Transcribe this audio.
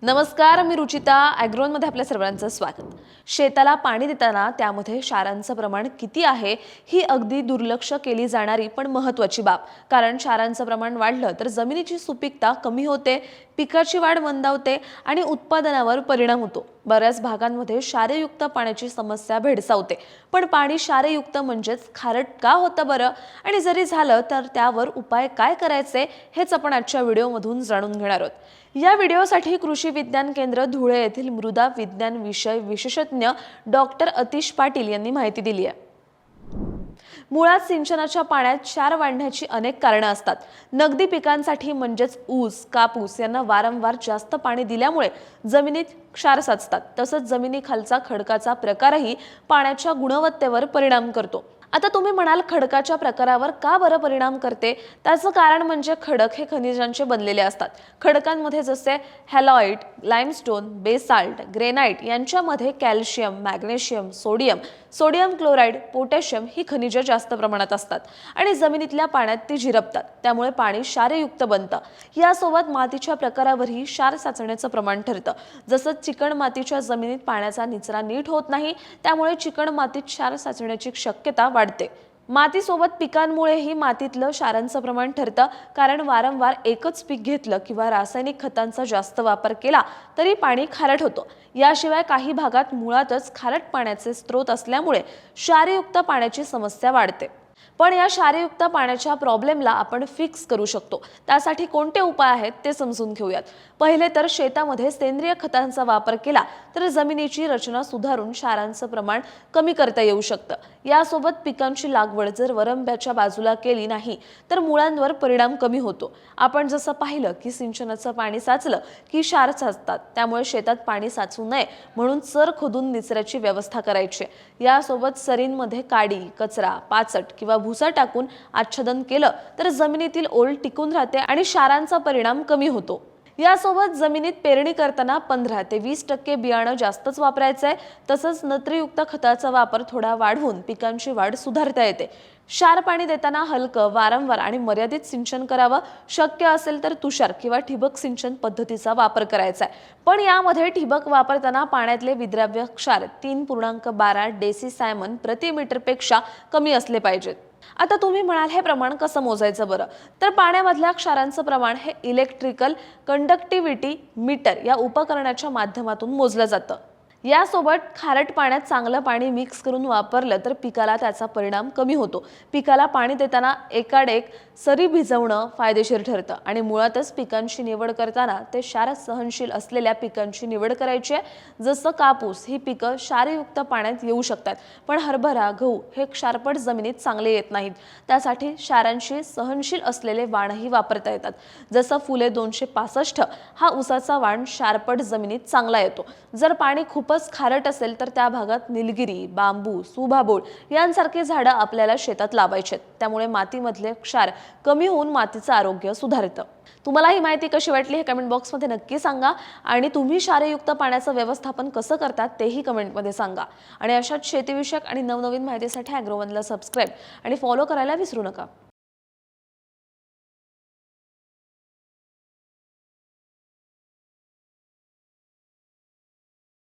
नमस्कार, मी रुचिता. ॲग्रोनमध्ये आपल्या सर्वांचं स्वागत. शेताला पाणी देताना त्यामध्ये क्षारांचं प्रमाण किती आहे ही अगदी दुर्लक्ष केली जाणारी पण महत्त्वाची बाब. कारण क्षारांचं प्रमाण वाढलं तर जमिनीची सुपीकता कमी होते, पिकाची वाढ मंदावते आणि उत्पादनावर परिणाम होतो. बऱ्याच भागांमध्ये क्षारयुक्त पाण्याची समस्या भेडसावते. पण पाणी क्षारयुक्त म्हणजेच खारट का होतं बरं? आणि जरी झालं तर त्यावर उपाय काय करायचे हेच आपण आजच्या व्हिडिओमधून जाणून घेणार आहोत. या व्हिडिओसाठी कृषी विज्ञान केंद्र धुळे येथील मृदा विज्ञान विषय विशेषज्ञ डॉक्टर अतिश पाटील यांनी माहिती दिली आहे. मुळात सिंचनाच्या पाण्यात क्षार वाढण्याची अनेक कारणं असतात. नगदी पिकांसाठी म्हणजेच ऊस, कापूस यांना वारंवार जास्त पाणी दिल्यामुळे जमिनीत क्षार साचतात. तसंच जमिनीखालचा खडकाचा प्रकारही पाण्याच्या गुणवत्तेवर परिणाम करतो. आता तुम्ही म्हणाल, खडकाच्या प्रकारावर का बरं परिणाम करते? त्याचं कारण म्हणजे खडक हे खनिजांचे बनलेले असतात. खडकांमध्ये जसे हॅलॉइड, लाइमस्टोन, बेसाल्ट, ग्रेनाइट यांच्यामध्ये calcium, magnesium, sodium chloride, potassium ही खनिजे जास्त प्रमाणात असतात आणि जमिनीतल्या पाण्यात ती झिरपतात. त्यामुळे पाणी क्षारयुक्त बनतं. यासोबत मातीच्या प्रकारावरही क्षार साचण्याचं प्रमाण ठरतं. जसं चिकण मातीच्या जमिनीत पाण्याचा निचरा नीट होत नाही, त्यामुळे चिकण मातीत क्षार साचण्याची शक्यता वाढते. मातीसोबत पिकांमुळेही मातीतलं क्षारांचं प्रमाण ठरतं. कारण वारंवार एकच पीक घेतलं किंवा रासायनिक खतांचा जास्त वापर केला तरी पाणी खारट होतं. याशिवाय काही भागात मुळातच खारट पाण्याचे स्रोत असल्यामुळे क्षारयुक्त पाण्याची समस्या वाढते. पण या क्षारयुक्त पाण्याच्या प्रॉब्लेमला आपण फिक्स करू शकतो. त्यासाठी कोणते उपाय आहेत ते समजून घेऊयात. पहिले तर शेतामध्ये सेंद्रिय खतांचा वापर केला तर जमिनीची रचना सुधारून क्षारांचं प्रमाण कमी करता येऊ शकतं. यासोबत पिकांची लागवड जर वरंब्याच्या बाजूला केली नाही तर मुळांवर परिणाम कमी होतो. आपण जसं पाहिलं की सिंचनाचं पाणी साचलं की क्षार साचतात. त्यामुळे शेतात पाणी साचू नये म्हणून चर खोदून निचऱ्याची व्यवस्था करायची. यासोबत सरींमध्ये काडी, कचरा, पाचट किंवा भुसा टाकून आच्छादन केलं तर जमिनीतील ओल टिकून राहते आणि क्षारांचा परिणाम कमी होतो. यासोबत जमिनीत पेरणी करताना 15 ते 20% बियाणं जास्तच वापरायचंय. तसंच नत्रयुक्त खताचा वापर थोडा वाढवून पिकांची वाढ सुधारता येते. क्षार पाणी देताना हलकं, वारंवार आणि मर्यादित सिंचन करावं. शक्य असेल तर तुषार किंवा ठिबक सिंचन पद्धतीचा वापर करायचा आहे. पण यामध्ये ठिबक वापरताना पाण्यातले विद्राव्य क्षार 3.12 डेसिसायमन प्रति मीटरपेक्षा कमी असले पाहिजेत. आता तुम्ही म्हणाल, हे प्रमाण कसं मोजायचं बरं? तर पाण्यामधल्या क्षारांचं प्रमाण हे इलेक्ट्रिकल कंडक्टिव्हिटी मीटर या उपकरणाच्या माध्यमातून मोजलं जातं. यासोबत खारट पाण्यात चांगलं पाणी मिक्स करून वापरलं तर पिकाला त्याचा परिणाम कमी होतो. पिकाला पाणी देताना एकाडेक सरी भिजवणं फायदेशीर ठरतं आणि मुळातच पिकांची निवड करताना ते क्षार सहनशील असलेल्या पिकांची निवड करायची आहे. जसं कापूस ही पिकं क्षारयुक्त पाण्यात येऊ शकतात, पण हरभरा, गहू हे क्षारपट जमिनीत चांगले येत नाहीत. त्यासाठी क्षारांशी सहनशील असलेले वाणही वापरता येतात. जसं फुले 265 हा ऊसाचा वाण क्षारपट जमिनीत चांगला येतो. जर पाणी खूपच खारट असेल तर त्या भागात निलगिरी, बांबू, सुभाबोळ यांसारखे झाडं आपल्याला शेतात लावायचे. त्यामुळे मातीमधले क्षार कमी होऊन मातीचं आरोग्य सुधारतं. तुम्हाला ही माहिती कशी वाटली हे कमेंट बॉक्समध्ये नक्की सांगा आणि तुम्ही क्षारयुक्त पाण्याचं व्यवस्थापन कसं करतात तेही कमेंटमध्ये सांगा. आणि अशाच शेतीविषयक आणि नवनवीन माहितीसाठी ॲग्रोवनला सबस्क्राईब आणि फॉलो करायला विसरू नका.